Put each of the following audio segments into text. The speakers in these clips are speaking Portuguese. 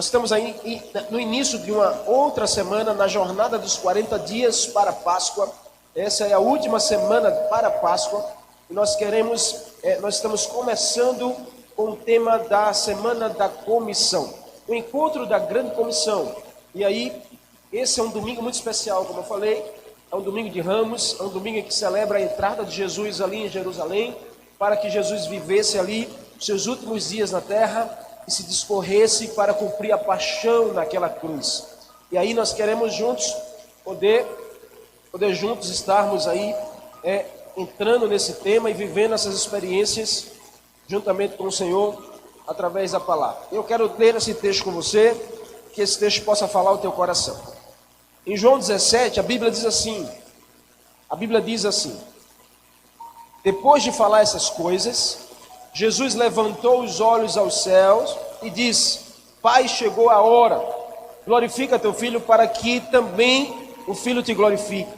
Nós estamos aí no início de uma outra semana, na jornada dos 40 dias para a Páscoa. Essa é a última semana para a Páscoa. E nós estamos começando com o tema da Semana da Comissão. O encontro da Grande Comissão. E aí, esse é um domingo muito especial, como eu falei. É um domingo de Ramos, é um domingo em que celebra a entrada de Jesus ali em Jerusalém, para que Jesus vivesse ali os seus últimos dias na terra e se discorresse para cumprir a paixão naquela cruz. E aí nós queremos juntos poder juntos estarmos aí entrando nesse tema e vivendo essas experiências juntamente com o Senhor através da palavra. Eu quero ler esse texto com você, que esse texto possa falar ao teu coração. Em João 17, a Bíblia diz assim: depois de falar essas coisas, Jesus levantou os olhos aos céus e disse: Pai, chegou a hora, glorifica teu filho, para que também o filho te glorifique.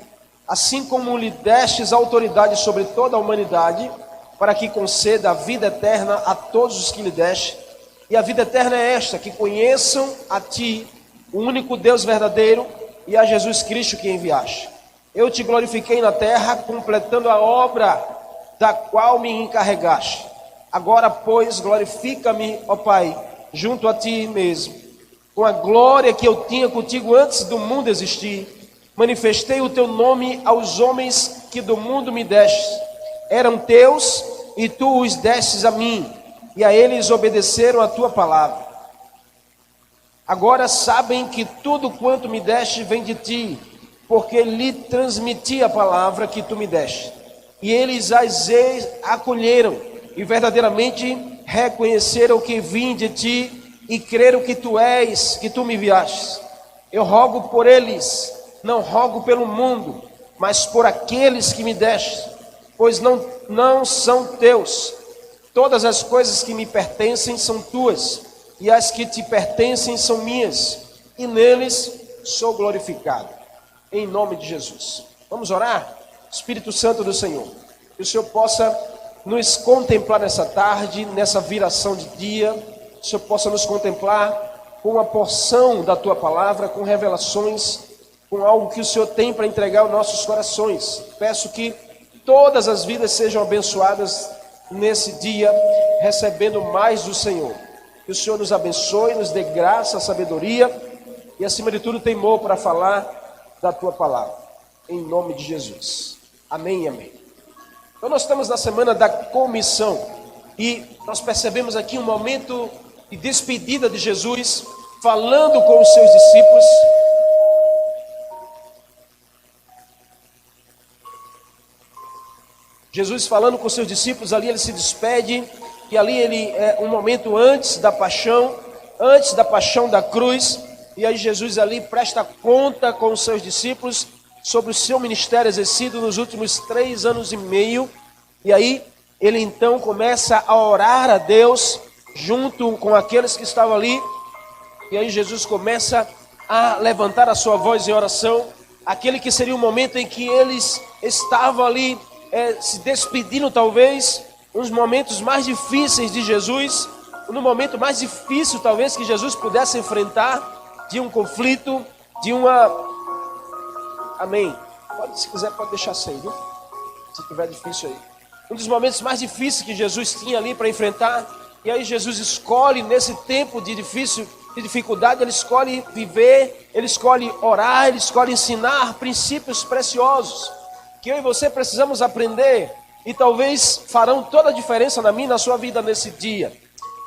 Assim como lhe destes autoridade sobre toda a humanidade, para que conceda a vida eterna a todos os que lhe deste. E a vida eterna é esta: que conheçam a ti, o único Deus verdadeiro, e a Jesus Cristo que enviaste. Eu te glorifiquei na terra, completando a obra da qual me encarregaste. Agora, pois, glorifica-me, ó Pai, junto a ti mesmo, com a glória que eu tinha contigo antes do mundo existir. Manifestei o teu nome aos homens que do mundo me deste. Eram teus e tu os destes a mim, e a eles obedeceram a tua palavra. Agora sabem que tudo quanto me deste vem de ti, porque lhe transmiti a palavra que tu me deste. E eles as acolheram e verdadeiramente reconheceram que vim de ti e creram que tu és, que tu me enviaste. Eu rogo por eles, não rogo pelo mundo, mas por aqueles que me deste, pois não são teus. Todas as coisas que me pertencem são tuas, e as que te pertencem são minhas, e neles sou glorificado. Em nome de Jesus. Vamos orar? Espírito Santo do Senhor, que o Senhor possa nos contemplar nessa tarde, nessa viração de dia, que o Senhor possa nos contemplar com uma porção da tua palavra, com revelações, com algo que o Senhor tem para entregar aos nossos corações. Peço que todas as vidas sejam abençoadas nesse dia, recebendo mais do Senhor. Que o Senhor nos abençoe, nos dê graça, sabedoria e, acima de tudo, temor para falar da tua palavra. Em nome de Jesus. Amém e amém. Então nós estamos na semana da comissão e nós percebemos aqui um momento de despedida de Jesus, falando com os seus discípulos. Jesus falando com os seus discípulos, ali ele se despede, e ali ele é um momento antes da paixão da cruz, e aí Jesus ali presta conta com os seus discípulos sobre o seu ministério exercido nos últimos 3 anos e meio, e aí ele então começa a orar a Deus junto com aqueles que estavam ali, e aí Jesus começa a levantar a sua voz em oração, aquele que seria o momento em que eles estavam ali se despedindo, talvez, uns momentos mais difíceis de Jesus, no momento mais difícil talvez que Jesus pudesse enfrentar, de um conflito, de uma... Amém. Se quiser pode deixar sem, viu? Se tiver difícil aí. Um dos momentos mais difíceis que Jesus tinha ali para enfrentar, e aí Jesus escolhe nesse tempo de dificuldade, ele escolhe viver, ele escolhe orar, ele escolhe ensinar princípios preciosos, que eu e você precisamos aprender, e talvez farão toda a diferença na minha e na sua vida nesse dia.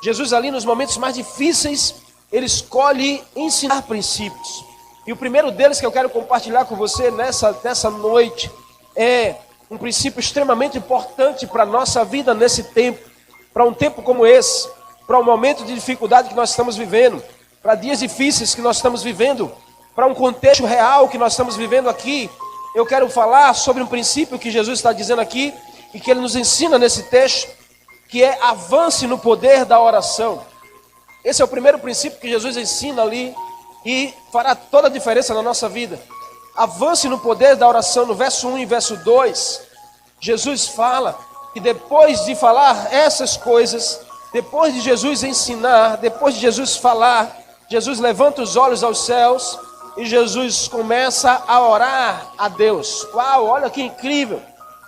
Jesus ali nos momentos mais difíceis, ele escolhe ensinar princípios. E o primeiro deles que eu quero compartilhar com você nessa noite é um princípio extremamente importante para a nossa vida nesse tempo, para um tempo como esse, para um momento de dificuldade que nós estamos vivendo, para dias difíceis que nós estamos vivendo, para um contexto real que nós estamos vivendo aqui. Eu quero falar sobre um princípio que Jesus está dizendo aqui e que ele nos ensina nesse texto, que é avance no poder da oração. Esse é o primeiro princípio que Jesus ensina ali e fará toda a diferença na nossa vida. Avance no poder da oração. No verso 1 e verso 2, Jesus fala que depois de falar essas coisas, depois de Jesus ensinar, depois de Jesus falar Jesus levanta os olhos aos céus e Jesus começa a orar a Deus. Uau, olha que incrível!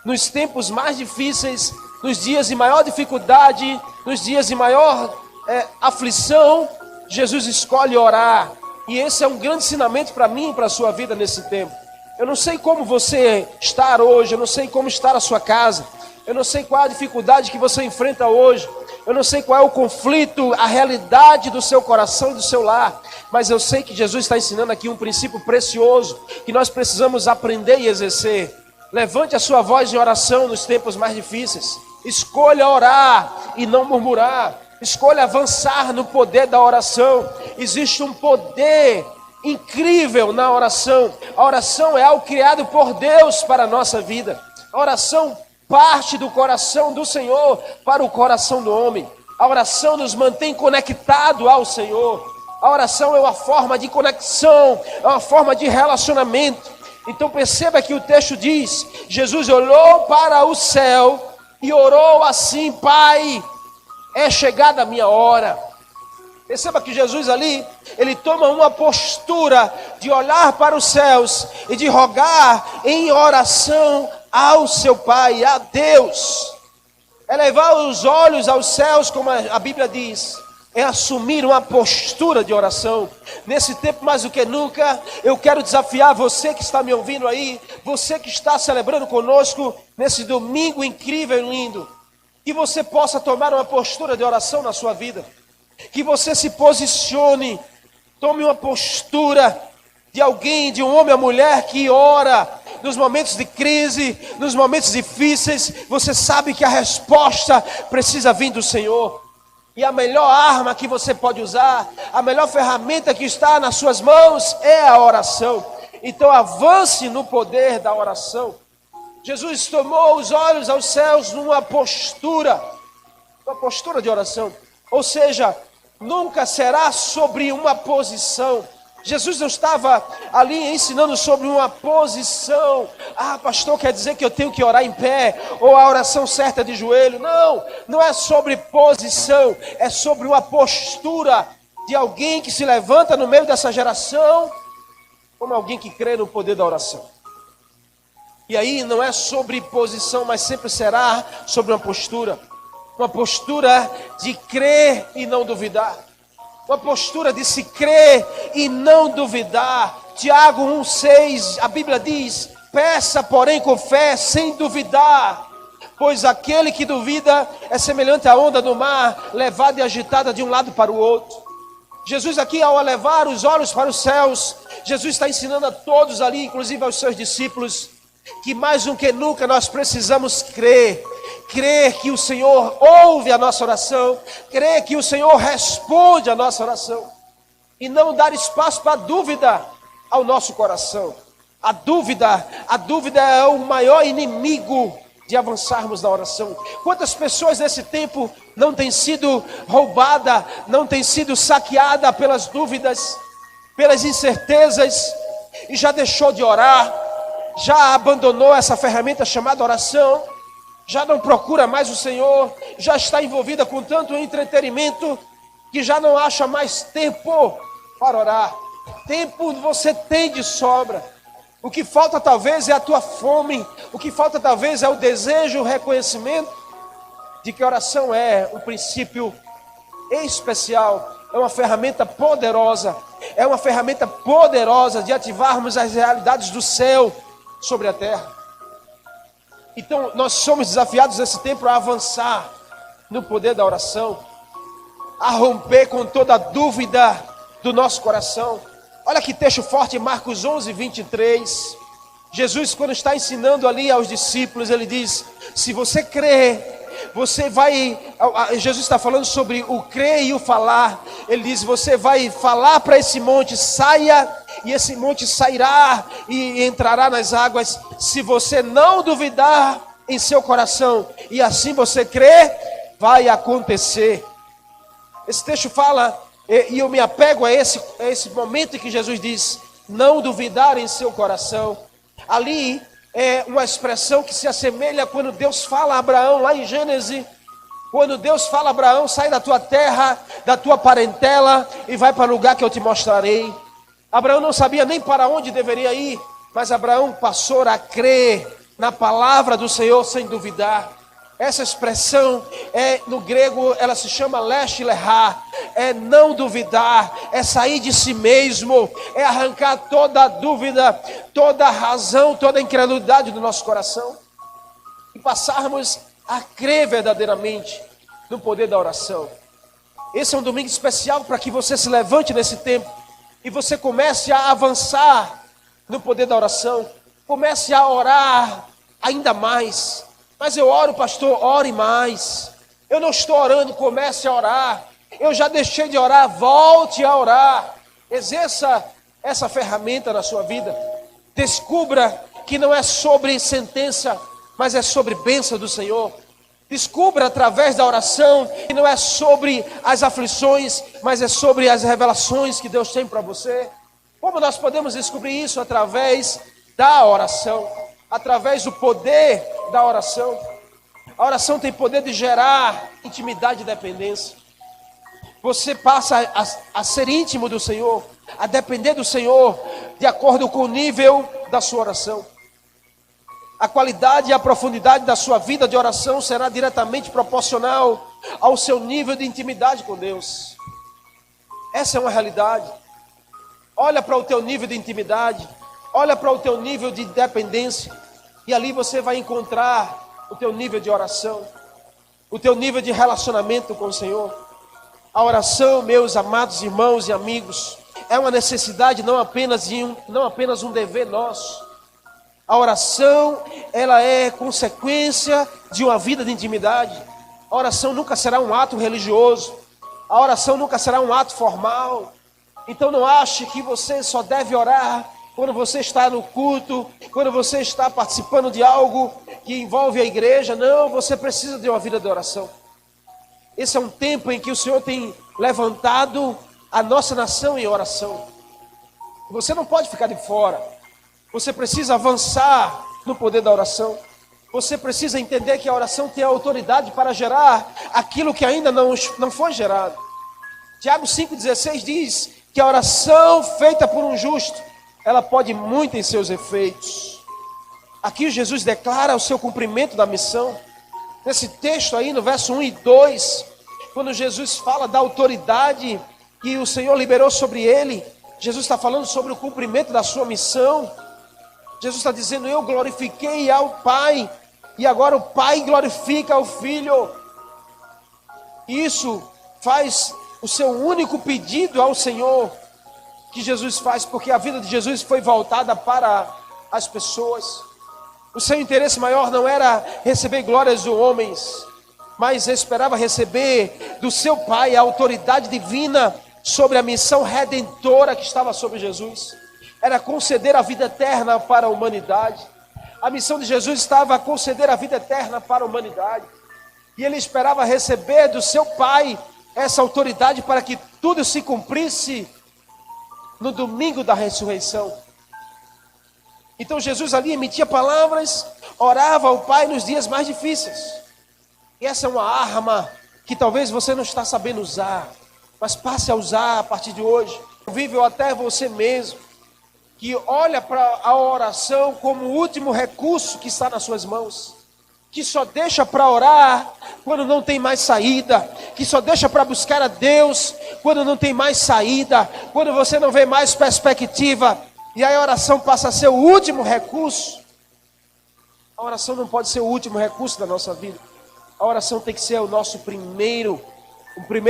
Nos tempos mais difíceis, nos dias de maior dificuldade, nos dias de maior aflição, Jesus escolhe orar. E esse é um grande ensinamento para mim e para a sua vida nesse tempo. Eu não sei como você está hoje, eu não sei como está a sua casa, eu não sei qual é a dificuldade que você enfrenta hoje, eu não sei qual é o conflito, a realidade do seu coração e do seu lar, mas eu sei que Jesus está ensinando aqui um princípio precioso, que nós precisamos aprender e exercer. Levante a sua voz em oração nos tempos mais difíceis, escolha orar e não murmurar, escolha avançar no poder da oração. Existe um poder incrível na oração. A oração é algo criado por Deus para a nossa vida. A oração parte do coração do Senhor para o coração do homem. A oração nos mantém conectado ao Senhor. A oração é uma forma de conexão, é uma forma de relacionamento. Então perceba que o texto diz: Jesus olhou para o céu e orou assim: Pai, é chegada a minha hora. Perceba que Jesus ali, ele toma uma postura de olhar para os céus e de rogar em oração ao seu Pai, a Deus. Elevar os olhos aos céus, como a Bíblia diz, é assumir uma postura de oração. Nesse tempo mais do que nunca, eu quero desafiar você que está me ouvindo aí, você que está celebrando conosco nesse domingo incrível e lindo, que você possa tomar uma postura de oração na sua vida. Que você se posicione, tome uma postura de alguém, de um homem ou mulher que ora nos momentos de crise, nos momentos difíceis. Você sabe que a resposta precisa vir do Senhor. E a melhor arma que você pode usar, a melhor ferramenta que está nas suas mãos é a oração. Então avance no poder da oração. Jesus tomou os olhos aos céus numa postura de oração. Ou seja, nunca será sobre uma posição. Jesus não estava ali ensinando sobre uma posição. Ah, pastor, quer dizer que eu tenho que orar em pé, ou a oração certa de joelho. Não, não é sobre posição, é sobre uma postura de alguém que se levanta no meio dessa geração, como alguém que crê no poder da oração. E aí não é sobre posição, mas sempre será sobre uma postura. Uma postura de crer e não duvidar. Uma postura de se crer e não duvidar. Tiago 1,6, a Bíblia diz: peça, porém, com fé, sem duvidar. Pois aquele que duvida é semelhante à onda do mar, levada e agitada de um lado para o outro. Jesus aqui, ao levar os olhos para os céus, Jesus está ensinando a todos ali, inclusive aos seus discípulos, que mais do que nunca nós precisamos crer que o Senhor ouve a nossa oração, crer que o Senhor responde a nossa oração, e não dar espaço para a dúvida ao nosso coração. A dúvida é o maior inimigo de avançarmos na oração. Quantas pessoas nesse tempo não têm sido roubadas, não têm sido saqueadas pelas dúvidas, pelas incertezas, e já deixou de orar, já abandonou essa ferramenta chamada oração, já não procura mais o Senhor, já está envolvida com tanto entretenimento, que já não acha mais tempo para orar. Tempo você tem de sobra. O que falta talvez é a tua fome, o que falta talvez é o desejo, o reconhecimento de que a oração é um princípio especial, é uma ferramenta poderosa, de ativarmos as realidades do céu sobre a terra. Então nós somos desafiados nesse tempo a avançar no poder da oração, a romper com toda a dúvida do nosso coração. Olha que texto forte, Marcos 11, 23. Jesus, quando está ensinando ali aos discípulos, ele diz: se você crer, você vai... Jesus está falando sobre o crer e o falar. Ele diz: você vai falar para esse monte, saia, e esse monte sairá e entrará nas águas. Se você não duvidar em seu coração, e assim você crer, vai acontecer. Esse texto fala, e eu me apego a esse momento em que Jesus diz: não duvidar em seu coração. Ali é uma expressão que se assemelha quando Deus fala a Abraão, lá em Gênesis Quando Deus fala a Abraão, sai da tua terra, da tua parentela e vai para o lugar que eu te mostrarei. Abraão não sabia nem para onde deveria ir, mas Abraão passou a crer na palavra do Senhor sem duvidar. Essa expressão no grego, ela se chama lesh lehá, é não duvidar, é sair de si mesmo, é arrancar toda a dúvida, toda a razão, toda a incredulidade do nosso coração e passarmos a crer verdadeiramente no poder da oração. Esse é um domingo especial para que você se levante nesse tempo e você comece a avançar no poder da oração, comece a orar ainda mais. Mas eu oro, pastor, ore mais. Eu não estou orando, comece a orar. Eu já deixei de orar, volte a orar. Exerça essa ferramenta na sua vida. Descubra que não é sobre sentença, mas é sobre bênção do Senhor. Descubra através da oração que não é sobre as aflições, mas é sobre as revelações que Deus tem para você. Como nós podemos descobrir isso? Através da oração, através do poder da oração. A oração tem poder de gerar intimidade e dependência. Você passa a ser íntimo do Senhor, a depender do Senhor, de acordo com o nível da sua oração. A qualidade e a profundidade da sua vida de oração será diretamente proporcional ao seu nível de intimidade com Deus. Essa é uma realidade. Olha para o teu nível de intimidade, olha para o teu nível de dependência, e ali você vai encontrar o teu nível de oração, o teu nível de relacionamento com o Senhor. A oração, meus amados irmãos e amigos, é uma necessidade, não apenas um dever nosso. A oração, ela é consequência de uma vida de intimidade. A oração nunca será um ato religioso. A oração nunca será um ato formal. Então não ache que você só deve orar quando você está no culto, quando você está participando de algo que envolve a igreja. Não, você precisa de uma vida de oração. Esse é um tempo em que o Senhor tem levantado a nossa nação em oração. Você não pode ficar de fora. Você precisa avançar no poder da oração. Você precisa entender que a oração tem a autoridade para gerar aquilo que ainda não foi gerado. Tiago 5,16 diz que a oração feita por um justo, ela pode muito em seus efeitos. Aqui Jesus declara o seu cumprimento da missão. Nesse texto aí, no verso 1 e 2, quando Jesus fala da autoridade que o Senhor liberou sobre ele, Jesus está falando sobre o cumprimento da sua missão. Jesus está dizendo, eu glorifiquei ao Pai, e agora o Pai glorifica ao Filho. Isso faz o seu único pedido ao Senhor, que Jesus faz, porque a vida de Jesus foi voltada para as pessoas. O seu interesse maior não era receber glórias dos homens, mas esperava receber do seu Pai a autoridade divina sobre a missão redentora que estava sobre Jesus. Era conceder a vida eterna para a humanidade. A missão de Jesus estava a conceder a vida eterna para a humanidade. E ele esperava receber do seu Pai essa autoridade para que tudo se cumprisse no domingo da ressurreição. Então Jesus ali emitia palavras, orava ao Pai nos dias mais difíceis. E essa é uma arma que talvez você não está sabendo usar, mas passe a usar a partir de hoje. Convível até você mesmo, que olha para a oração como o último recurso que está nas suas mãos, que só deixa para orar quando não tem mais saída, que só deixa para buscar a Deus quando não tem mais saída, quando você não vê mais perspectiva, e aí a oração passa a ser o último recurso. A oração não pode ser o último recurso da nossa vida. A oração tem que ser o nosso primeiro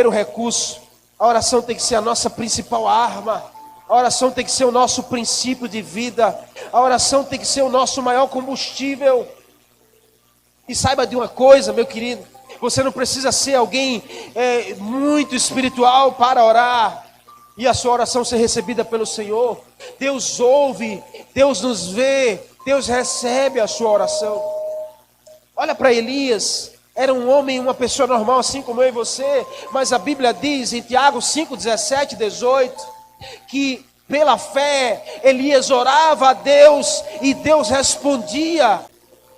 recurso. A oração tem que ser a nossa principal arma. A oração tem que ser o nosso princípio de vida. A oração tem que ser o nosso maior combustível. E saiba de uma coisa, meu querido, você não precisa ser alguém muito espiritual para orar e a sua oração ser recebida pelo Senhor. Deus ouve, Deus nos vê, Deus recebe a sua oração. Olha para Elias, era um homem, uma pessoa normal assim como eu e você, mas a Bíblia diz em Tiago 5, 17 e 18, que pela fé Elias orava a Deus e Deus respondia.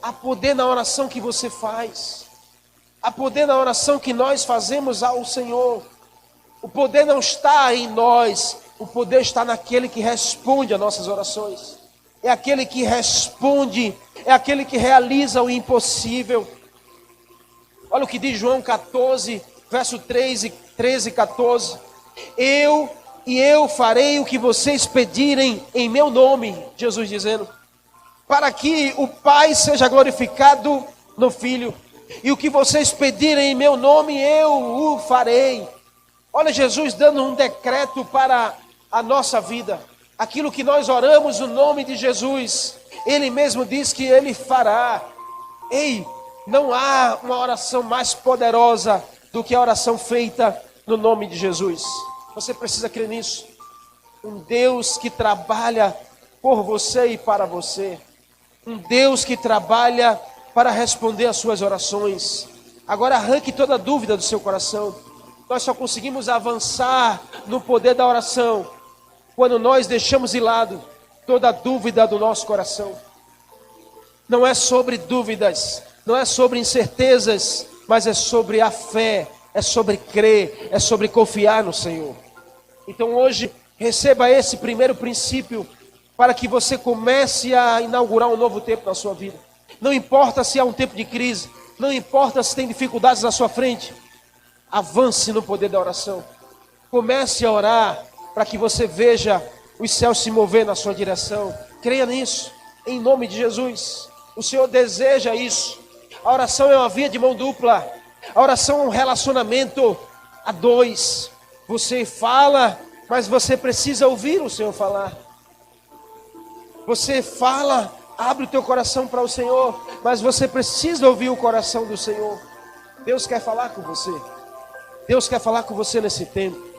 Há poder na oração que você faz. Há poder na oração que nós fazemos ao Senhor. O poder não está em nós, o poder está naquele que responde às nossas orações. É aquele que responde, é aquele que realiza o impossível. Olha o que diz João 14, verso 13 e 14. Eu farei o que vocês pedirem em meu nome, Jesus dizendo, para que o Pai seja glorificado no Filho. E o que vocês pedirem em meu nome, eu o farei. Olha Jesus dando um decreto para a nossa vida. Aquilo que nós oramos no nome de Jesus, Ele mesmo diz que Ele fará. Ei, não há uma oração mais poderosa do que a oração feita no nome de Jesus. Você precisa crer nisso. Um Deus que trabalha por você e para você. Um Deus que trabalha para responder às suas orações. Agora arranque toda dúvida do seu coração. Nós só conseguimos avançar no poder da oração quando nós deixamos de lado toda dúvida do nosso coração. Não é sobre dúvidas, não é sobre incertezas, mas é sobre a fé, é sobre crer, é sobre confiar no Senhor. Então hoje, receba esse primeiro princípio para que você comece a inaugurar um novo tempo na sua vida. Não importa se há um tempo de crise, não importa se tem dificuldades na sua frente, avance no poder da oração. Comece a orar para que você veja os céus se mover na sua direção. Creia nisso, em nome de Jesus. O Senhor deseja isso. A oração é uma via de mão dupla. A oração é um relacionamento a dois. Você fala, mas você precisa ouvir o Senhor falar. Você fala, abre o teu coração para o Senhor, mas você precisa ouvir o coração do Senhor. Deus quer falar com você. Deus quer falar com você nesse tempo.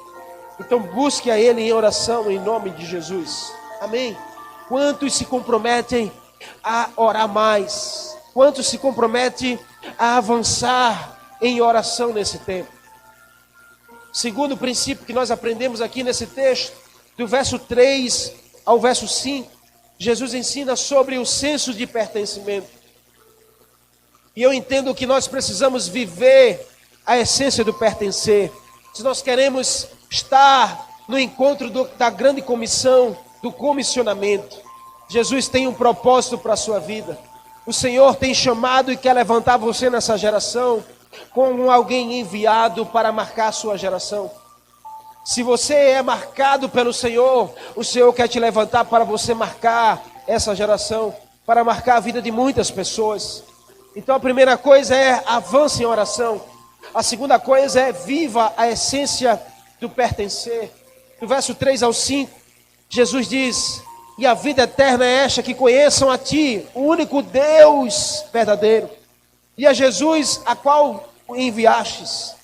Então busque a Ele em oração em nome de Jesus. Amém? Quantos se comprometem a orar mais? Quantos se comprometem a avançar em oração nesse tempo? Segundo princípio que nós aprendemos aqui nesse texto, do verso 3 ao verso 5, Jesus ensina sobre o senso de pertencimento. E eu entendo que nós precisamos viver a essência do pertencer. Se nós queremos estar no encontro da grande comissão, do comissionamento, Jesus tem um propósito para a sua vida. O Senhor tem chamado e quer levantar você nessa geração como alguém enviado para marcar a sua geração. Se você é marcado pelo Senhor, o Senhor quer te levantar para você marcar essa geração, para marcar a vida de muitas pessoas. Então a primeira coisa é avance em oração. A segunda coisa é viva a essência do pertencer. Do verso 3 ao 5, Jesus diz: e a vida eterna é esta, que conheçam a Ti, o único Deus verdadeiro, e a Jesus, a qual enviastes.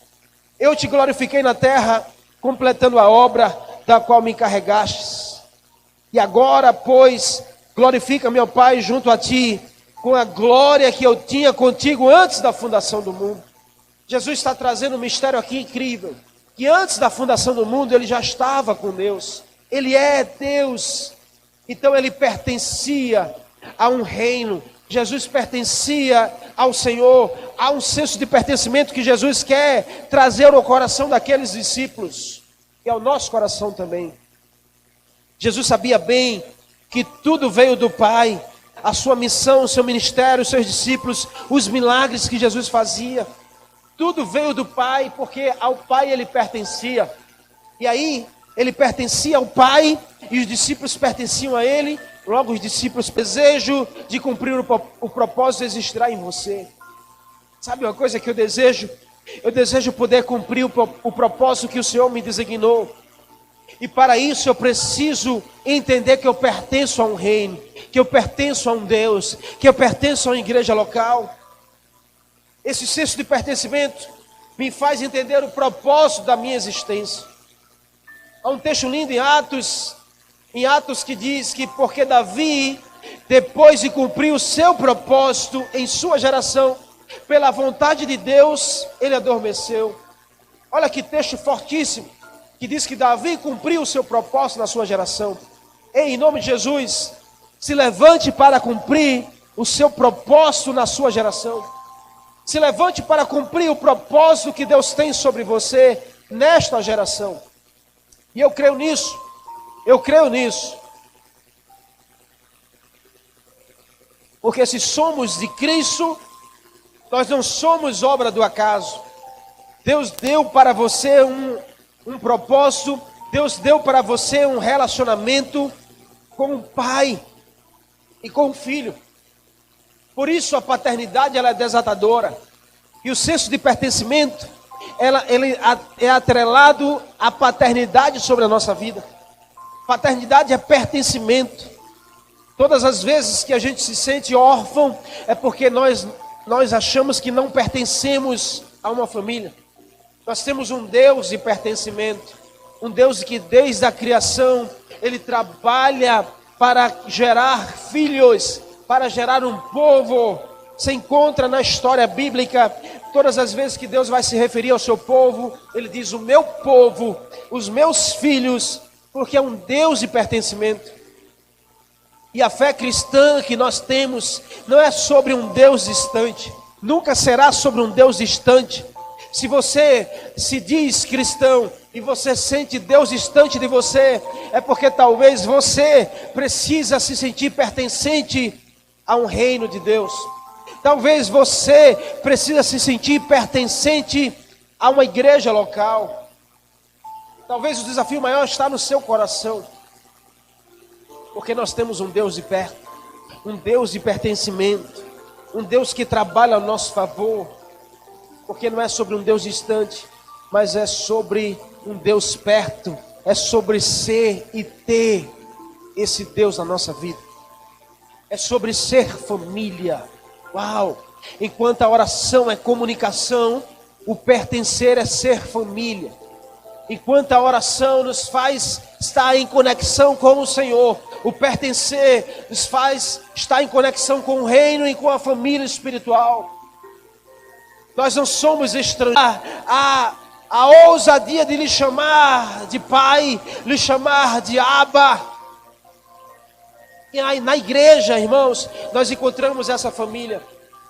Eu te glorifiquei na terra, completando a obra da qual me encarregastes. E agora, pois, glorifica meu Pai junto a Ti, com a glória que eu tinha contigo antes da fundação do mundo. Jesus está trazendo um mistério aqui incrível, que antes da fundação do mundo Ele já estava com Deus. Ele é Deus, então Ele pertencia a um reino. Jesus pertencia ao Senhor. Há um senso de pertencimento que Jesus quer trazer ao coração daqueles discípulos, e ao nosso coração também. Jesus sabia bem que tudo veio do Pai, a sua missão, o seu ministério, os seus discípulos, os milagres que Jesus fazia, tudo veio do Pai, porque ao Pai Ele pertencia. E aí, Ele pertencia ao Pai, e os discípulos pertenciam a Ele. Logo os discípulos, desejo de cumprir o propósito existirá em você. Sabe uma coisa que eu desejo? Eu desejo poder cumprir o propósito que o Senhor me designou. E para isso eu preciso entender que eu pertenço a um reino, que eu pertenço a um Deus, que eu pertenço a uma igreja local. Esse senso de pertencimento me faz entender o propósito da minha existência. Há um texto lindo em Atos que diz que porque Davi, depois de cumprir o seu propósito em sua geração, pela vontade de Deus, ele adormeceu. Olha que texto fortíssimo, que diz que Davi cumpriu o seu propósito na sua geração. Ei, em nome de Jesus, se levante para cumprir o seu propósito na sua geração. Se levante para cumprir o propósito que Deus tem sobre você nesta geração. E eu creio nisso. Eu creio nisso. Porque se somos de Cristo, nós não somos obra do acaso. Deus deu para você um propósito. Deus deu para você um relacionamento com o Pai e com o Filho. Por isso a paternidade ela é desatadora. E o senso de pertencimento, ele é atrelado à paternidade sobre a nossa vida. Paternidade é pertencimento. Todas as vezes que a gente se sente órfão, é porque nós achamos que não pertencemos a uma família. Nós temos um Deus de pertencimento. Um Deus que desde a criação, Ele trabalha para gerar filhos, para gerar um povo. Você encontra na história bíblica, todas as vezes que Deus vai se referir ao seu povo, Ele diz o meu povo, os meus filhos, porque é um Deus de pertencimento. E a fé cristã que nós temos não é sobre um Deus distante, nunca será sobre um Deus distante. Se você se diz cristão e você sente Deus distante de você, é porque talvez você precisa se sentir pertencente a um reino de Deus. Talvez você precisa se sentir pertencente a uma igreja local. Talvez o desafio maior está no seu coração. Porque nós temos um Deus de perto, um Deus de pertencimento, um Deus que trabalha ao nosso favor. Porque não é sobre um Deus distante, mas é sobre um Deus perto. É sobre ser e ter esse Deus na nossa vida. É sobre ser família. Uau! Enquanto a oração é comunicação, o pertencer é ser família. Enquanto a oração nos faz estar em conexão com o Senhor, o pertencer nos faz estar em conexão com o reino e com a família espiritual. Nós não somos estrangeiros. A ousadia de lhe chamar de pai, lhe chamar de Abba. E aí, na igreja, irmãos, nós encontramos essa família.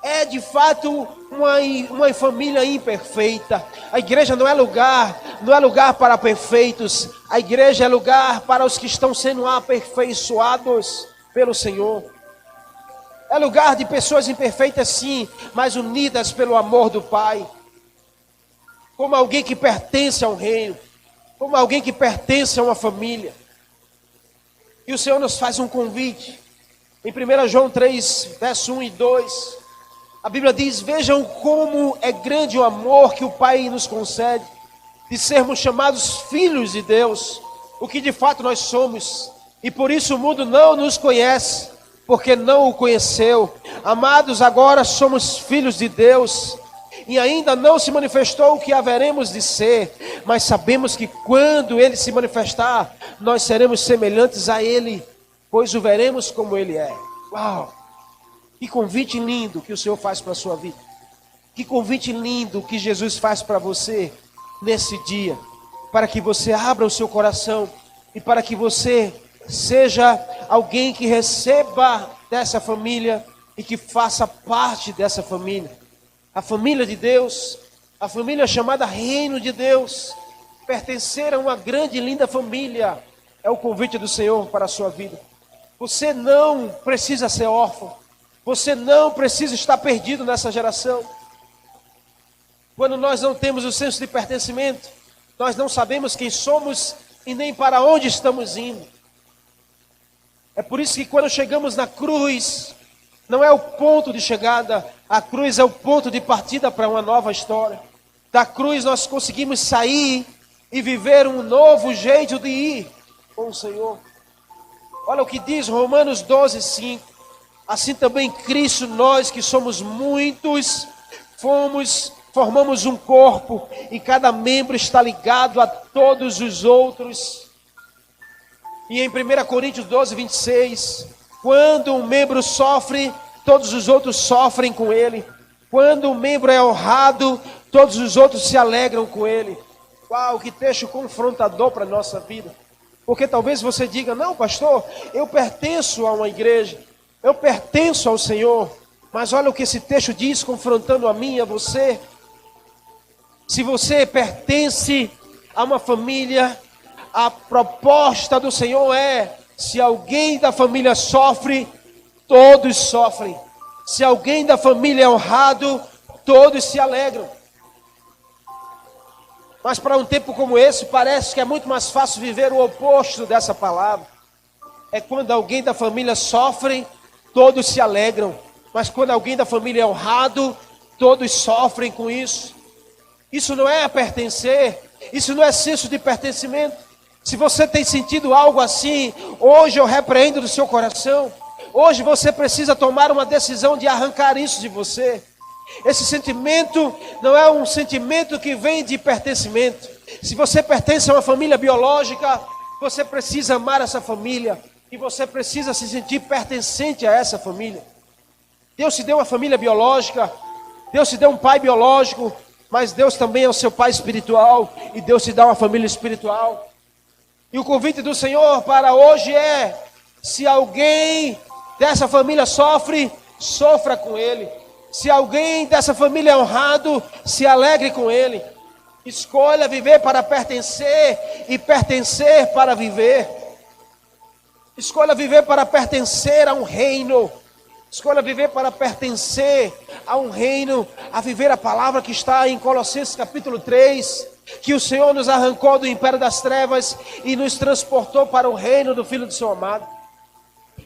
É de fato uma família imperfeita. A igreja não é lugar para perfeitos. A igreja é lugar para os que estão sendo aperfeiçoados pelo Senhor. É lugar de pessoas imperfeitas sim, mas unidas pelo amor do Pai. Como alguém que pertence a um reino, como alguém que pertence a uma família. E o Senhor nos faz um convite. Em 1 João 3, verso 1 e 2, a Bíblia diz: vejam como é grande o amor que o Pai nos concede, de sermos chamados filhos de Deus, o que de fato nós somos. E por isso o mundo não nos conhece, porque não o conheceu. Amados, agora somos filhos de Deus, e ainda não se manifestou o que haveremos de ser, mas sabemos que quando Ele se manifestar, nós seremos semelhantes a Ele, pois o veremos como Ele é. Uau! Que convite lindo que o Senhor faz para a sua vida. Que convite lindo que Jesus faz para você nesse dia, para que você abra o seu coração e para que você seja alguém que receba dessa família e que faça parte dessa família. A família de Deus, a família chamada Reino de Deus, pertencer a uma grande e linda família, é o convite do Senhor para a sua vida. Você não precisa ser órfão, você não precisa estar perdido nessa geração. Quando nós não temos o senso de pertencimento, nós não sabemos quem somos e nem para onde estamos indo. É por isso que quando chegamos na cruz, não é o ponto de chegada, a cruz é o ponto de partida para uma nova história. Da cruz nós conseguimos sair e viver um novo jeito de ir com o Senhor. Olha o que diz Romanos 12, 5. Assim também Cristo, nós que somos muitos, formamos um corpo e cada membro está ligado a todos os outros. E em 1 Coríntios 12, 26, quando um membro sofre, todos os outros sofrem com ele. Quando um membro é honrado, todos os outros se alegram com ele. Uau, que texto confrontador para a nossa vida. Porque talvez você diga: não, pastor, eu pertenço a uma igreja, eu pertenço ao Senhor, Mas olha o que esse texto diz, confrontando a mim e a você. Se você pertence a uma família, a proposta do Senhor é: se alguém da família sofre, todos sofrem. Se alguém da família é honrado, todos se alegram. Mas para um tempo como esse, parece que é muito mais fácil viver o oposto dessa palavra. É quando alguém da família sofre, todos se alegram. Mas quando alguém da família é honrado, todos sofrem com isso. Isso não é pertencer, isso não é senso de pertencimento. Se você tem sentido algo assim, hoje eu repreendo do seu coração. Hoje você precisa tomar uma decisão de arrancar isso de você. Esse sentimento não é um sentimento que vem de pertencimento. Se você pertence a uma família biológica, você precisa amar essa família. E você precisa se sentir pertencente a essa família. Deus te deu uma família biológica, Deus te deu um pai biológico, mas Deus também é o seu pai espiritual, e Deus te dá uma família espiritual. E o convite do Senhor para hoje é: se alguém dessa família sofre, sofra com ele. Se alguém dessa família é honrado, se alegre com ele. Escolha viver para pertencer e pertencer para viver. Escolha viver para pertencer a um reino. Escolha viver para pertencer a um reino, a viver a palavra que está em Colossenses capítulo 3, que o Senhor nos arrancou do império das trevas e nos transportou para o reino do Filho do seu amado.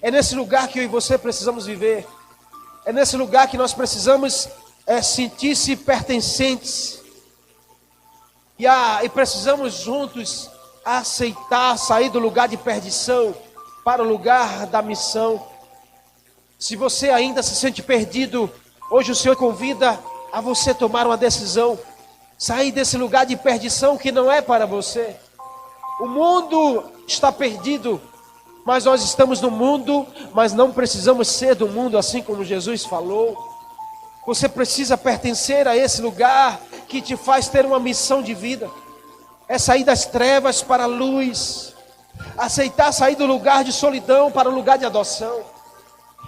É nesse lugar que eu e você precisamos viver. É nesse lugar que nós precisamos sentir-se pertencentes. E precisamos juntos aceitar sair do lugar de perdição para o lugar da missão. Se você ainda se sente perdido, hoje o Senhor convida a você tomar uma decisão. Sair desse lugar de perdição que não é para você. O mundo está perdido, mas nós estamos no mundo, mas não precisamos ser do mundo, assim como Jesus falou. Você precisa pertencer a esse lugar que te faz ter uma missão de vida. É sair das trevas para a luz. Aceitar sair do lugar de solidão para o lugar de adoção.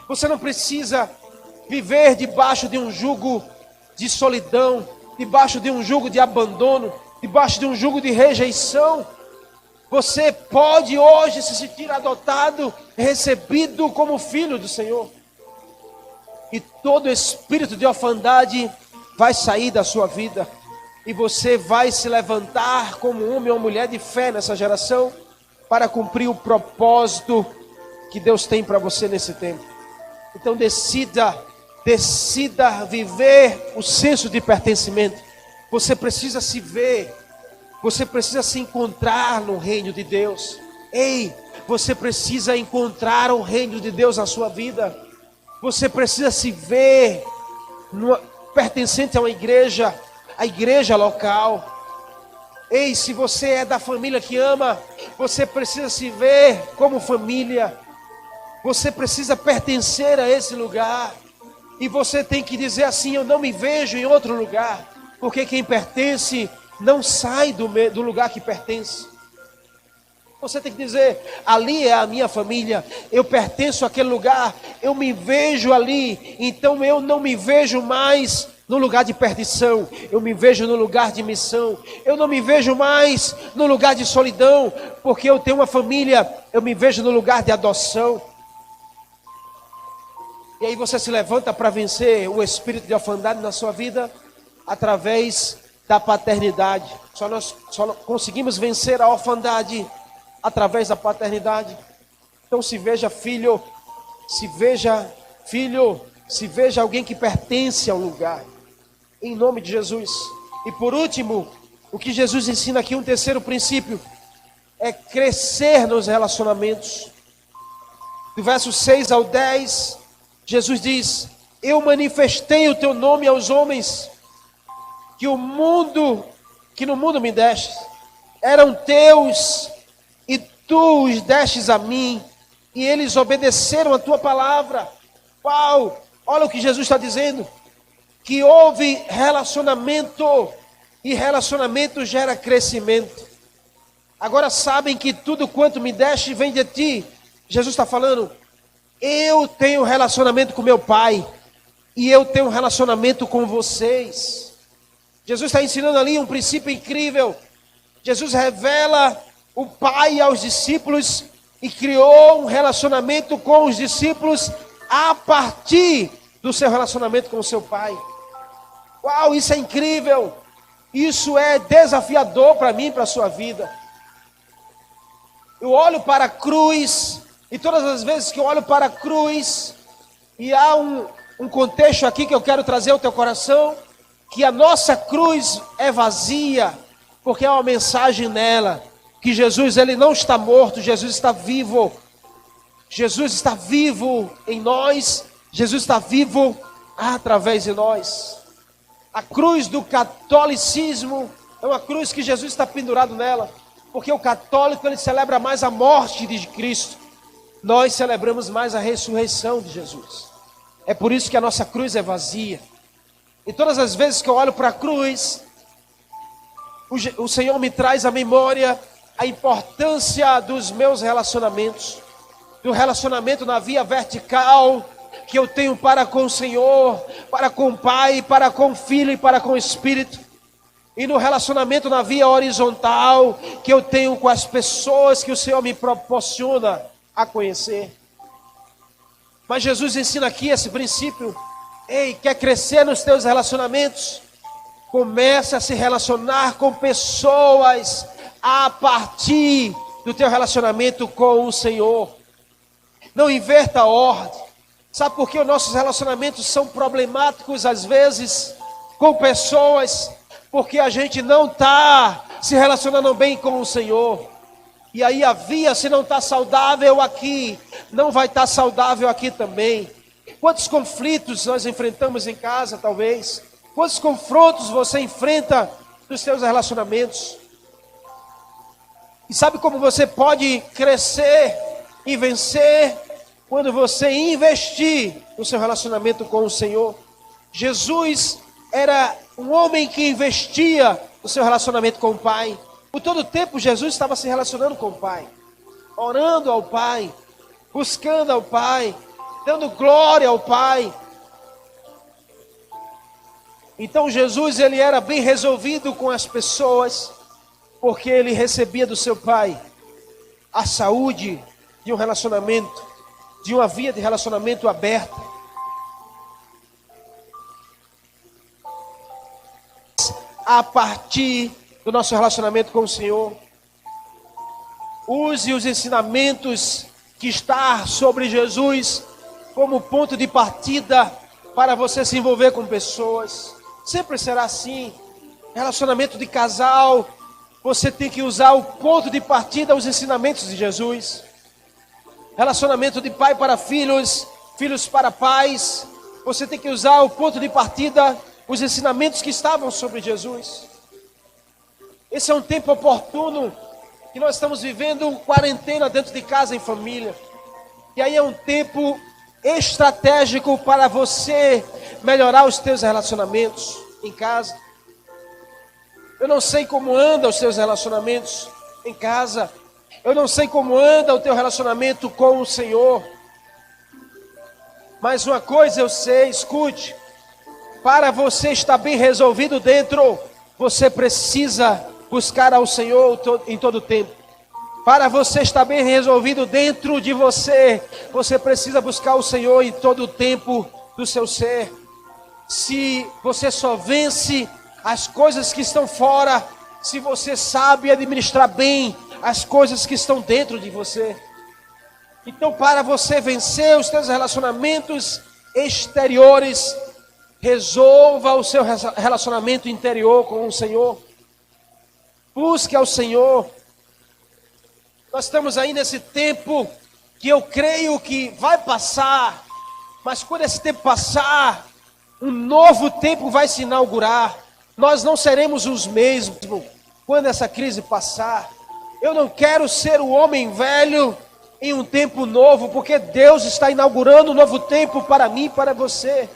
Você não precisa viver debaixo de um jugo de solidão, debaixo de um jugo de abandono, debaixo de um jugo de rejeição. Você pode hoje se sentir adotado, recebido como filho do Senhor. E todo espírito de orfandade vai sair da sua vida. E você vai se levantar como um homem ou mulher de fé nessa geração, para cumprir o propósito que Deus tem para você nesse tempo. Então decida viver o senso de pertencimento. Você precisa se ver, você precisa se encontrar no reino de Deus. Ei, você precisa encontrar o reino de Deus na sua vida. Você precisa se ver pertencente a uma igreja, a igreja local. Ei, se você é da família que ama, você precisa se ver como família. Você precisa pertencer a esse lugar. E você tem que dizer assim: eu não me vejo em outro lugar. Porque quem pertence não sai do lugar que pertence. Você tem que dizer: ali é a minha família, eu pertenço àquele lugar, eu me vejo ali. Então eu não me vejo mais no lugar de perdição, eu me vejo no lugar de missão. Eu não me vejo mais no lugar de solidão, porque eu tenho uma família, eu me vejo no lugar de adoção. E aí você se levanta para vencer o espírito de orfandade na sua vida através da paternidade. Só conseguimos vencer a orfandade através da paternidade. Então se veja filho, se veja alguém que pertence ao lugar, em nome de Jesus. E por último, o que Jesus ensina aqui, um terceiro princípio, é crescer nos relacionamentos. Do verso 6 ao 10, Jesus diz: eu manifestei o teu nome aos homens, que no mundo me deste, eram teus, e tu os destes a mim, e eles obedeceram a tua palavra. Uau! Olha o que Jesus está dizendo, que houve relacionamento, e relacionamento gera crescimento. Agora sabem que tudo quanto me deste vem de ti. Jesus está falando: eu tenho relacionamento com meu Pai, e eu tenho um relacionamento com vocês. Jesus está ensinando ali um princípio incrível. Jesus revela o Pai aos discípulos e criou um relacionamento com os discípulos a partir do seu relacionamento com o seu Pai. Uau, isso é incrível! Isso é desafiador para mim e para a sua vida. Eu olho para a cruz, e todas as vezes que eu olho para a cruz, e há um contexto aqui que eu quero trazer ao teu coração, que a nossa cruz é vazia, porque há uma mensagem nela, que Jesus ele não está morto, Jesus está vivo. Jesus está vivo em nós, Jesus está vivo através de nós. A cruz do catolicismo é uma cruz que Jesus está pendurado nela, porque o católico ele celebra mais a morte de Cristo, nós celebramos mais a ressurreição de Jesus. É por isso que a nossa cruz é vazia. E todas as vezes que eu olho para a cruz, o Senhor me traz à memória a importância dos meus relacionamentos, do relacionamento na via vertical que eu tenho para com o Senhor, para com o Pai, para com o Filho e para com o Espírito, e no relacionamento na via horizontal que eu tenho com as pessoas que o Senhor me proporciona a conhecer. Mas Jesus ensina aqui esse princípio. Ei, quer crescer nos teus relacionamentos? Comece a se relacionar com pessoas a partir do teu relacionamento com o Senhor. Não inverta a ordem. Sabe por que os nossos relacionamentos são problemáticos às vezes com pessoas? Porque a gente não está se relacionando bem com o Senhor. E aí a via, se não está saudável aqui, não vai estar saudável aqui também. Quantos conflitos nós enfrentamos em casa, talvez? Quantos confrontos você enfrenta nos seus relacionamentos? E sabe como você pode crescer e vencer? Quando você investir no seu relacionamento com o Senhor. Jesus era um homem que investia no seu relacionamento com o Pai. Por todo o tempo Jesus estava se relacionando com o Pai, orando ao Pai, buscando ao Pai, dando glória ao Pai. Então Jesus ele era bem resolvido com as pessoas, porque ele recebia do seu Pai a saúde de um relacionamento, de uma via de relacionamento aberta. A partir do nosso relacionamento com o Senhor, use os ensinamentos que está sobre Jesus como ponto de partida para você se envolver com pessoas. Sempre será assim. Relacionamento de casal, você tem que usar o ponto de partida, os ensinamentos de Jesus. Relacionamento de pai para filhos, filhos para pais, você tem que usar o ponto de partida, os ensinamentos que estavam sobre Jesus. Esse é um tempo oportuno que nós estamos vivendo quarentena dentro de casa em família. E aí é um tempo estratégico para você melhorar os teus relacionamentos em casa. Eu não sei como anda os teus relacionamentos em casa. Eu não sei como anda o teu relacionamento com o Senhor. Mas uma coisa eu sei, escute. Para você estar bem resolvido dentro, você precisa buscar ao Senhor em todo o tempo. Para você estar bem resolvido dentro de você, você precisa buscar o Senhor em todo o tempo do seu ser. Se você só vence as coisas que estão fora, se você sabe administrar bem as coisas que estão dentro de você. Então, para você vencer os seus relacionamentos exteriores, resolva o seu relacionamento interior com o Senhor. Busque ao Senhor. Nós estamos aí nesse tempo que eu creio que vai passar, mas quando esse tempo passar, um novo tempo vai se inaugurar. Nós não seremos os mesmos quando essa crise passar. Eu não quero ser o homem velho em um tempo novo, porque Deus está inaugurando um novo tempo para mim e para você.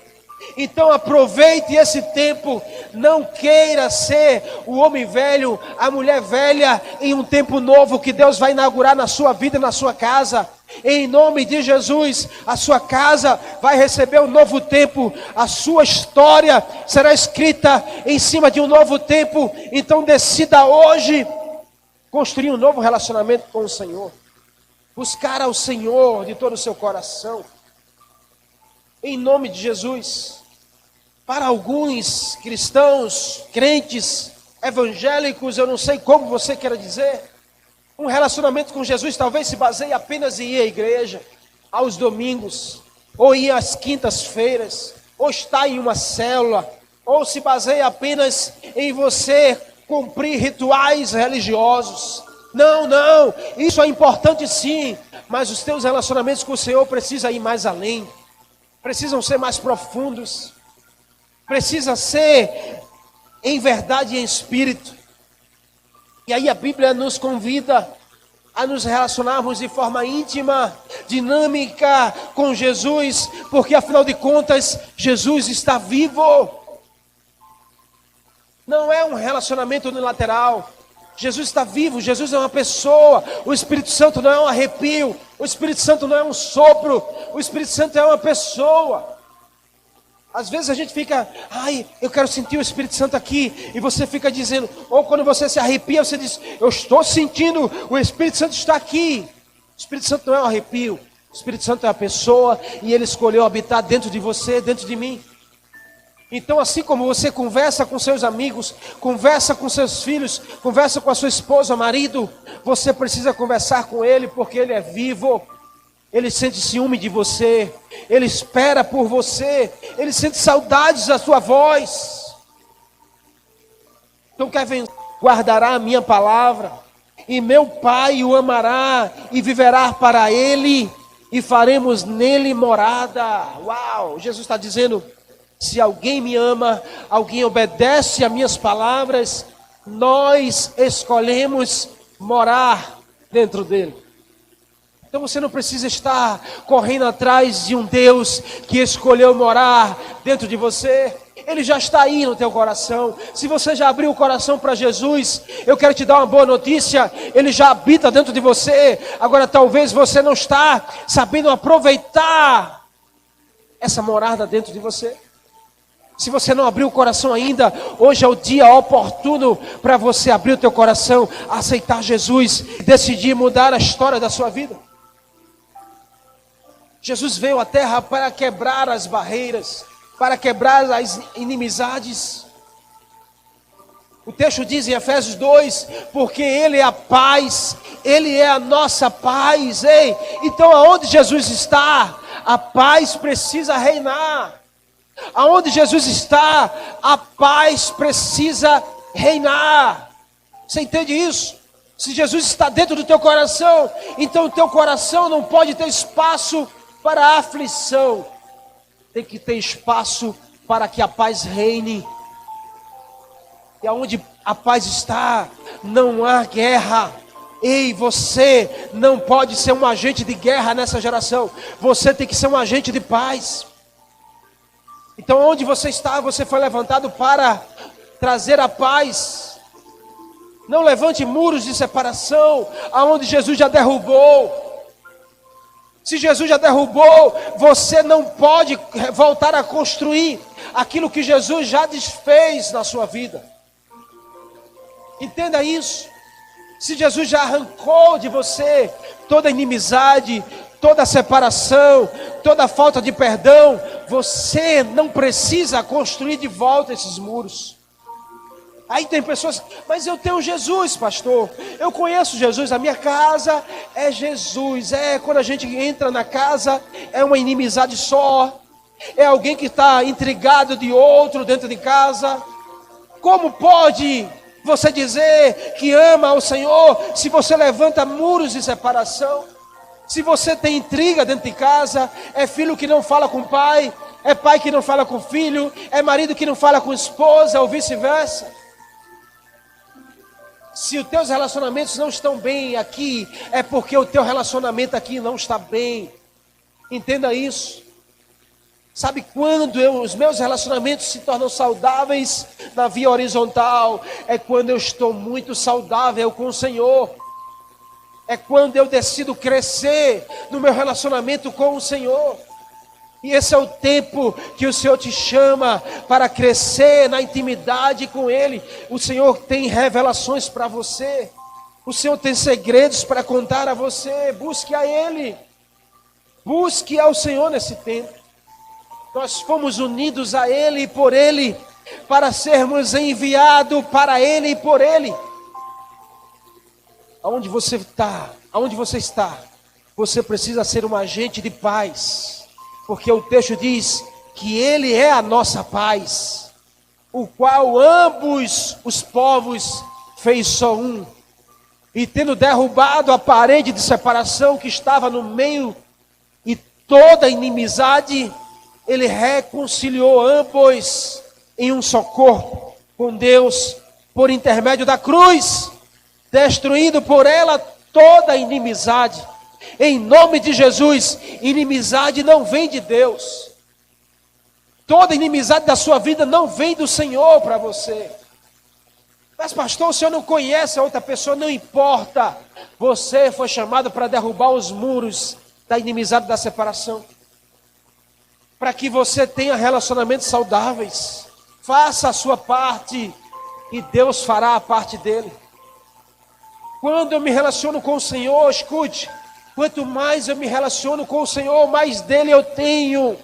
Então aproveite esse tempo, não queira ser o homem velho, a mulher velha em um tempo novo que Deus vai inaugurar na sua vida, na sua casa. Em nome de Jesus, a sua casa vai receber um novo tempo, a sua história será escrita em cima de um novo tempo. Então decida hoje construir um novo relacionamento com o Senhor, buscar ao Senhor de todo o seu coração, em nome de Jesus. Para alguns cristãos, crentes, evangélicos, eu não sei como você quer dizer, um relacionamento com Jesus talvez se baseie apenas em ir à igreja, aos domingos, ou ir às quintas-feiras, ou estar em uma célula, ou se baseie apenas em você cumprir rituais religiosos. Não, isso é importante sim, mas os teus relacionamentos com o Senhor precisam ir mais além, precisam ser mais profundos, precisa ser em verdade e em espírito. E aí a Bíblia nos convida a nos relacionarmos de forma íntima, dinâmica com Jesus, porque afinal de contas, Jesus está vivo. Não é um relacionamento unilateral. Jesus está vivo, Jesus é uma pessoa. O Espírito Santo não é um arrepio, o Espírito Santo não é um sopro, o Espírito Santo é uma pessoa. Às vezes a gente fica, eu quero sentir o Espírito Santo aqui, e você fica dizendo, ou quando você se arrepia, você diz, eu estou sentindo, o Espírito Santo está aqui. O Espírito Santo não é um arrepio, o Espírito Santo é uma pessoa, e Ele escolheu habitar dentro de você, dentro de mim. Então assim como você conversa com seus amigos, conversa com seus filhos, conversa com a sua esposa, marido, você precisa conversar com Ele, porque Ele é vivo. Ele sente ciúme de você, Ele espera por você, Ele sente saudades da sua voz. Então Kevin guardará a minha palavra, e meu Pai o amará, e viverá para Ele, e faremos nele morada. Uau, Jesus está dizendo, se alguém me ama, alguém obedece a minhas palavras, nós escolhemos morar dentro dele. Então você não precisa estar correndo atrás de um Deus que escolheu morar dentro de você. Ele já está aí no teu coração. Se você já abriu o coração para Jesus, eu quero te dar uma boa notícia. Ele já habita dentro de você. Agora talvez você não está sabendo aproveitar essa morada dentro de você. Se você não abriu o coração ainda, hoje é o dia oportuno para você abrir o teu coração, aceitar Jesus e decidir mudar a história da sua vida. Jesus veio à terra para quebrar as barreiras, para quebrar as inimizades. O texto diz em Efésios 2, porque Ele é a paz, Ele é a nossa paz. Ei, então aonde Jesus está, a paz precisa reinar. Aonde Jesus está, a paz precisa reinar. Você entende isso? Se Jesus está dentro do teu coração, então o teu coração não pode ter espaço para a aflição. Tem que ter espaço para que a paz reine. E aonde a paz está, não há guerra. Ei, você não pode ser um agente de guerra nessa geração. Você tem que ser um agente de paz. Então onde você está, você foi levantado para trazer a paz. Não levante muros de separação, aonde Jesus já derrubou. Se Jesus já derrubou, você não pode voltar a construir aquilo que Jesus já desfez na sua vida. Entenda isso. Se Jesus já arrancou de você toda inimizade, toda separação, toda falta de perdão, você não precisa construir de volta esses muros. Aí tem pessoas, mas eu tenho Jesus, pastor, eu conheço Jesus, a minha casa é Jesus. Quando a gente entra na casa, é uma inimizade só, é alguém que está intrigado de outro dentro de casa. Como pode você dizer que ama ao Senhor, se você levanta muros de separação? Se você tem intriga dentro de casa, é filho que não fala com o pai, é pai que não fala com o filho, é marido que não fala com a esposa, ou vice-versa. Se os teus relacionamentos não estão bem aqui, é porque o teu relacionamento aqui não está bem. Entenda isso. Sabe quando os meus relacionamentos se tornam saudáveis na via horizontal? É quando eu estou muito saudável com o Senhor. É quando eu decido crescer no meu relacionamento com o Senhor. E esse é o tempo que o Senhor te chama para crescer na intimidade com Ele. O Senhor tem revelações para você. O Senhor tem segredos para contar a você. Busque a Ele. Busque ao Senhor nesse tempo. Nós fomos unidos a Ele e por Ele, para sermos enviados para Ele e por Ele. Aonde você está, você precisa ser um agente de paz. Porque o texto diz que Ele é a nossa paz, o qual ambos os povos fez só um. E tendo derrubado a parede de separação que estava no meio e toda a inimizade, Ele reconciliou ambos em um só corpo com Deus por intermédio da cruz, destruindo por ela toda a inimizade. Em nome de Jesus, inimizade não vem de Deus. Toda inimizade da sua vida não vem do Senhor para você. Mas pastor, o senhor não conhece a outra pessoa, não importa. Você foi chamado para derrubar os muros da inimizade da separação. Para que você tenha relacionamentos saudáveis. Faça a sua parte e Deus fará a parte dele. Quando eu me relaciono com o Senhor, escute, quanto mais eu me relaciono com o Senhor, mais dele eu tenho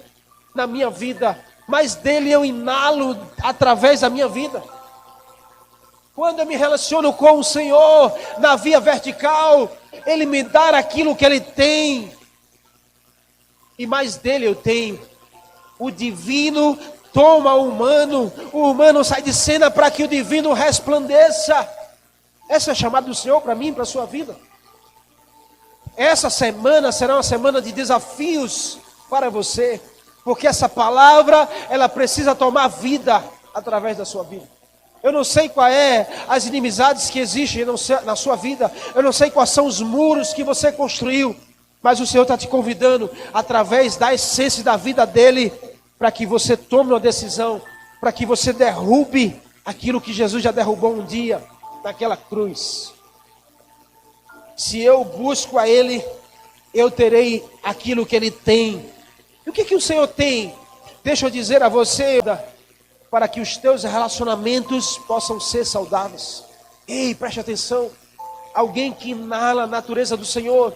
na minha vida, mais dele eu inalo através da minha vida. Quando eu me relaciono com o Senhor na via vertical, Ele me dá aquilo que Ele tem, e mais dele eu tenho. O divino toma o humano sai de cena para que o divino resplandeça. Essa é a chamada do Senhor para mim, para a sua vida. Essa semana será uma semana de desafios para você, porque essa palavra, ela precisa tomar vida através da sua vida. Eu não sei qual é as inimizades que existem na sua vida, eu não sei quais são os muros que você construiu, mas o Senhor está te convidando, através da essência da vida dele, para que você tome uma decisão, para que você derrube aquilo que Jesus já derrubou um dia, naquela cruz. Se eu busco a Ele, eu terei aquilo que Ele tem. E o que o Senhor tem? Deixa eu dizer a você, para que os teus relacionamentos possam ser saudáveis. Ei, preste atenção. Alguém que inala a natureza do Senhor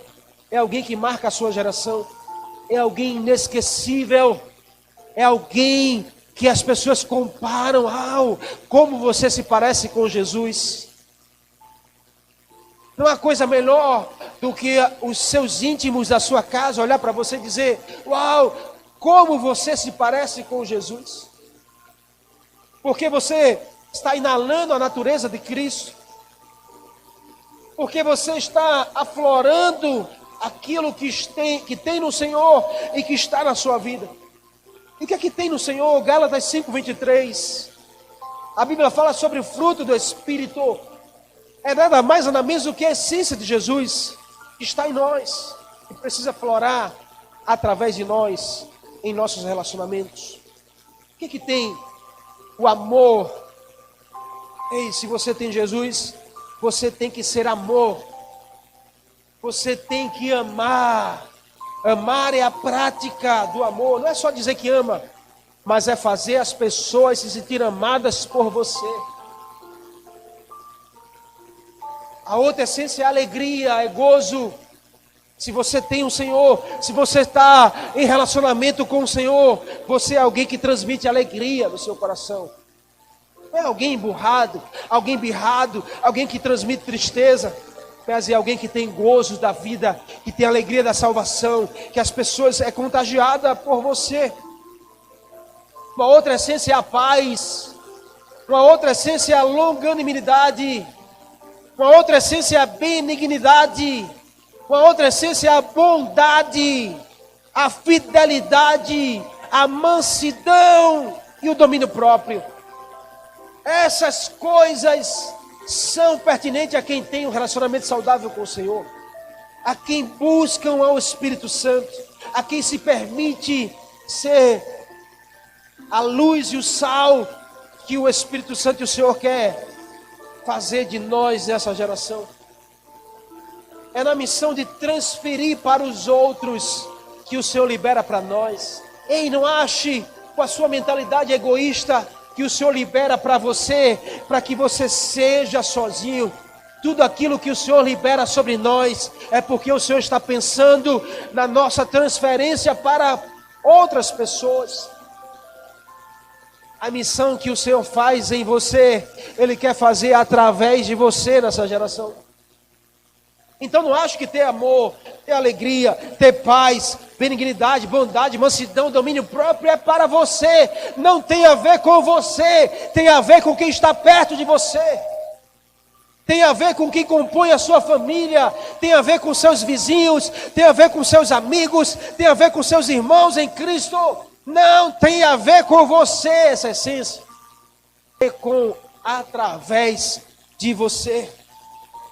é alguém que marca a sua geração. É alguém inesquecível. É alguém que as pessoas comparam. Como você se parece com Jesus. Não há coisa melhor do que os seus íntimos da sua casa olhar para você e dizer: uau, como você se parece com Jesus. Porque você está inalando a natureza de Cristo. Porque você está aflorando aquilo que tem no Senhor e que está na sua vida. E o que é que tem no Senhor? Gálatas 5:23. A Bíblia fala sobre o fruto do Espírito. É nada mais nada menos do que a essência de Jesus que está em nós e precisa florar através de nós em nossos relacionamentos. O que tem? O amor. Ei, se você tem Jesus, você tem que ser amor. Você tem que amar. Amar é a prática do amor. Não é só dizer que ama, mas é fazer as pessoas se sentirem amadas por você. A outra essência é alegria, é gozo. Se você tem o Senhor, se você está em relacionamento com o Senhor, você é alguém que transmite alegria no seu coração. Não é alguém emburrado, alguém birrado, alguém que transmite tristeza, mas é alguém que tem gozo da vida, que tem alegria da salvação, que as pessoas é contagiada por você. Uma outra essência é a paz, uma outra essência é a longanimidade, uma outra essência é a benignidade, uma outra essência é a bondade, a fidelidade, a mansidão e o domínio próprio. Essas coisas são pertinentes a quem tem um relacionamento saudável com o Senhor, a quem buscam ao Espírito Santo, a quem se permite ser a luz e o sal que o Espírito Santo e o Senhor quer fazer de nós nessa geração. É na missão de transferir para os outros que o Senhor libera para nós. Ei, não ache com a sua mentalidade egoísta que o Senhor libera para você, para que você seja sozinho. Tudo aquilo que o Senhor libera sobre nós é porque o Senhor está pensando na nossa transferência para outras pessoas. A missão que o Senhor faz em você, Ele quer fazer através de você nessa geração. Então não acho que ter amor, ter alegria, ter paz, benignidade, bondade, mansidão, domínio próprio é para você. Não tem a ver com você, tem a ver com quem está perto de você. Tem a ver com quem compõe a sua família, tem a ver com seus vizinhos, tem a ver com seus amigos, tem a ver com seus irmãos em Cristo. Não tem a ver com você essa essência. É com através de você.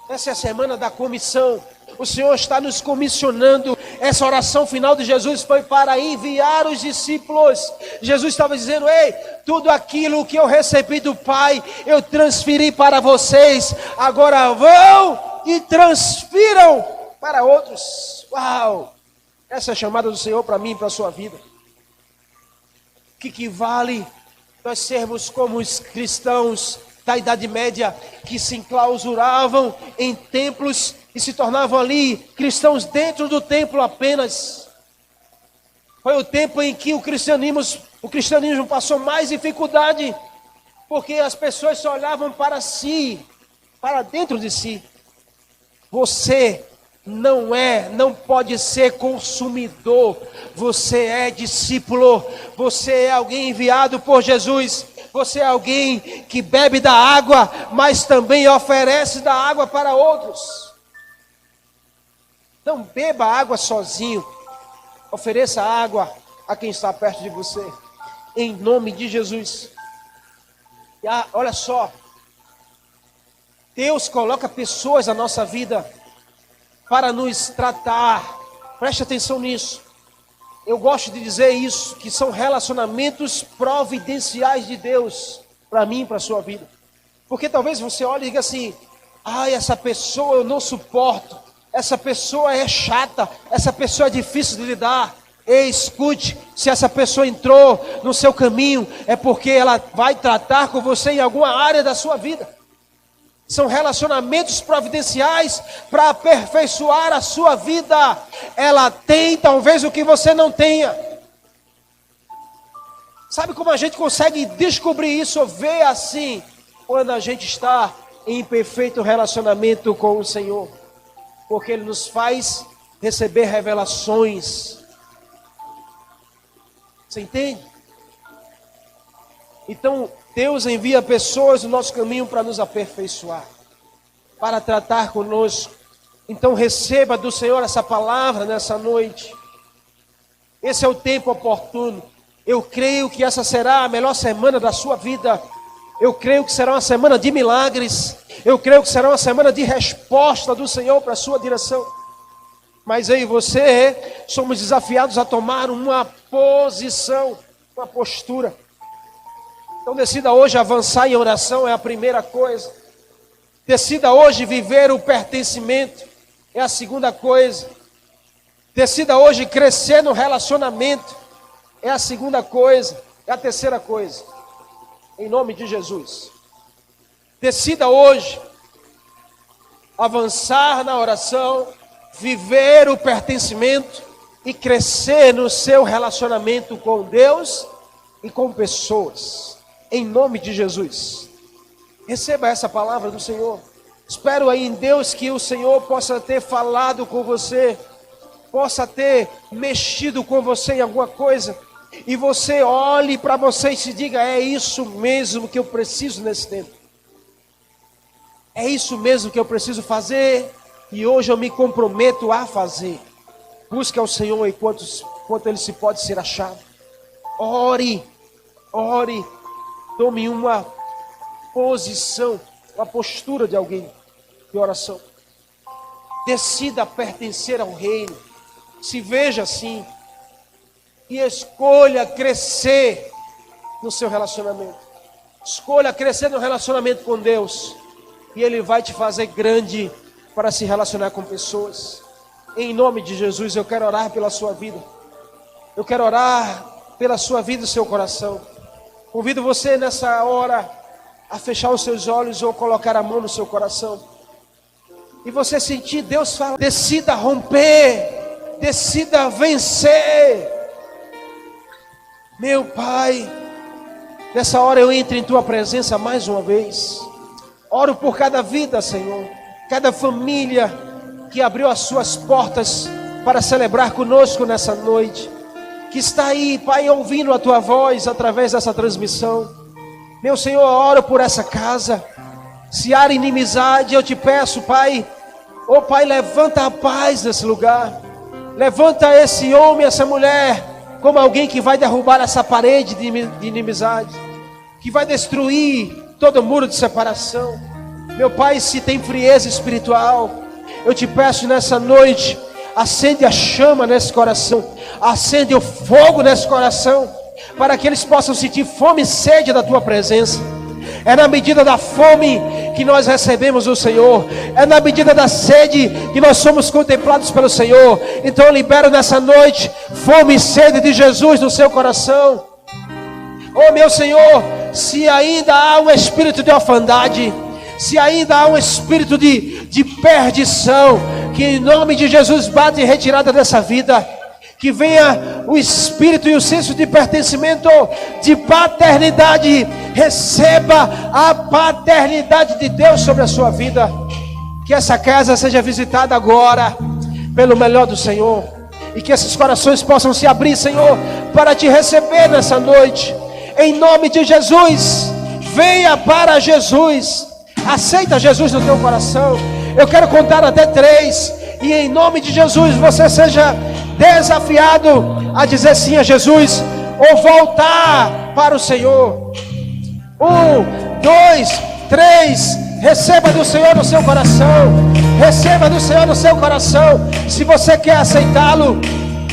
Essa é a semana da comissão. O Senhor está nos comissionando. Essa oração final de Jesus foi para enviar os discípulos. Jesus estava dizendo: ei, tudo aquilo que eu recebi do Pai, eu transferi para vocês. Agora vão e transfiram para outros. Uau! Essa é a chamada do Senhor para mim e para a sua vida. O que vale nós sermos como os cristãos da Idade Média, que se enclausuravam em templos e se tornavam ali cristãos dentro do templo apenas. Foi o tempo em que o cristianismo passou mais dificuldade, porque as pessoas só olhavam para si, para dentro de si. Você não pode ser consumidor, você é discípulo, você é alguém enviado por Jesus. Você é alguém que bebe da água, mas também oferece da água para outros. Não beba água sozinho. Ofereça água a quem está perto de você. Em nome de Jesus. Olha só. Deus coloca pessoas na nossa vida para nos tratar. Preste atenção nisso. Eu gosto de dizer isso, que são relacionamentos providenciais de Deus para mim e para a sua vida. Porque talvez você olhe e diga assim: ai, essa pessoa eu não suporto, essa pessoa é chata, essa pessoa é difícil de lidar. Ei, escute, se essa pessoa entrou no seu caminho, é porque ela vai tratar com você em alguma área da sua vida. São relacionamentos providenciais para aperfeiçoar a sua vida. Ela tem talvez o que você não tenha. Sabe como a gente consegue descobrir isso ou ver assim? Quando a gente está em perfeito relacionamento com o Senhor. Porque Ele nos faz receber revelações. Você entende? Então, Deus envia pessoas no nosso caminho para nos aperfeiçoar, para tratar conosco. Então receba do Senhor essa palavra nessa noite. Esse é o tempo oportuno. Eu creio que essa será a melhor semana da sua vida. Eu creio que será uma semana de milagres. Eu creio que será uma semana de resposta do Senhor para a sua direção. Mas eu e você somos desafiados a tomar uma posição, uma postura. Então decida hoje avançar em oração, é a primeira coisa. Decida hoje viver o pertencimento, é a segunda coisa. Decida hoje crescer no relacionamento, é a segunda coisa. É a terceira coisa. Em nome de Jesus. Decida hoje avançar na oração, viver o pertencimento e crescer no seu relacionamento com Deus e com pessoas. Em nome de Jesus. Receba essa palavra do Senhor. Espero aí em Deus que o Senhor possa ter falado com você, possa ter mexido com você em alguma coisa, e você olhe para você e se diga: é isso mesmo que eu preciso nesse tempo. É isso mesmo que eu preciso fazer, e hoje eu me comprometo a fazer. Busque ao Senhor enquanto Ele se pode ser achado. Ore, ore. Tome uma posição, uma postura de alguém de oração. Decida pertencer ao reino. Se veja assim. E escolha crescer no seu relacionamento. Escolha crescer no relacionamento com Deus. E Ele vai te fazer grande para se relacionar com pessoas. Em nome de Jesus, eu quero orar pela sua vida. Eu quero orar pela sua vida e seu coração. Convido você nessa hora a fechar os seus olhos ou colocar a mão no seu coração. E você sentir Deus falar: decida romper, decida vencer. Meu Pai, nessa hora eu entro em Tua presença mais uma vez. Oro por cada vida, Senhor, cada família que abriu as suas portas para celebrar conosco nessa noite, que está aí, Pai, ouvindo a Tua voz através dessa transmissão. Meu Senhor, eu oro por essa casa. Se há inimizade, eu te peço, Pai, oh Pai, levanta a paz nesse lugar. Levanta esse homem, essa mulher, como alguém que vai derrubar essa parede de inimizade, que vai destruir todo muro de separação. Meu Pai, se tem frieza espiritual, eu te peço nessa noite, acende a chama nesse coração, acende o fogo nesse coração, para que eles possam sentir fome e sede da Tua presença. É na medida da fome que nós recebemos o Senhor, é na medida da sede que nós somos contemplados pelo Senhor. Então eu libero nessa noite fome e sede de Jesus no seu coração. Oh meu Senhor, se ainda há um espírito de orfandade, se ainda há um espírito de perdição, que em nome de Jesus bate em retirada dessa vida. Que venha o espírito e o senso de pertencimento, de paternidade. Receba a paternidade de Deus sobre a sua vida. Que essa casa seja visitada agora pelo melhor do Senhor. E que esses corações possam se abrir, Senhor, para te receber nessa noite. Em nome de Jesus, venha para Jesus. Aceita Jesus no teu coração. Eu quero contar até 3. E em nome de Jesus você seja desafiado a dizer sim a Jesus, ou voltar para o Senhor. 1, 2, 3. Receba do Senhor no seu coração. Receba do Senhor no seu coração. Se você quer aceitá-lo,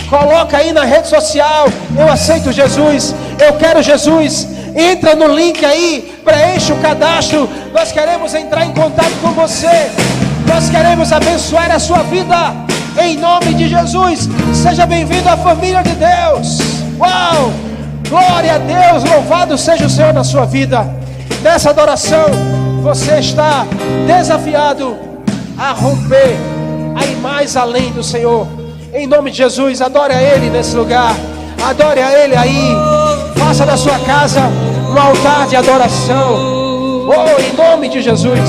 coloca aí na rede social: eu aceito Jesus, eu quero Jesus. Entra no link aí, preenche o cadastro. Nós queremos entrar em contato com você. Nós queremos abençoar a sua vida. Em nome de Jesus, seja bem-vindo à família de Deus. Uau! Glória a Deus, louvado seja o Senhor na sua vida. Nessa adoração, você está desafiado a romper, a ir mais além do Senhor. Em nome de Jesus, adore a Ele nesse lugar. Adore a Ele aí. Faça da sua casa um altar de adoração. Oh, em nome de Jesus.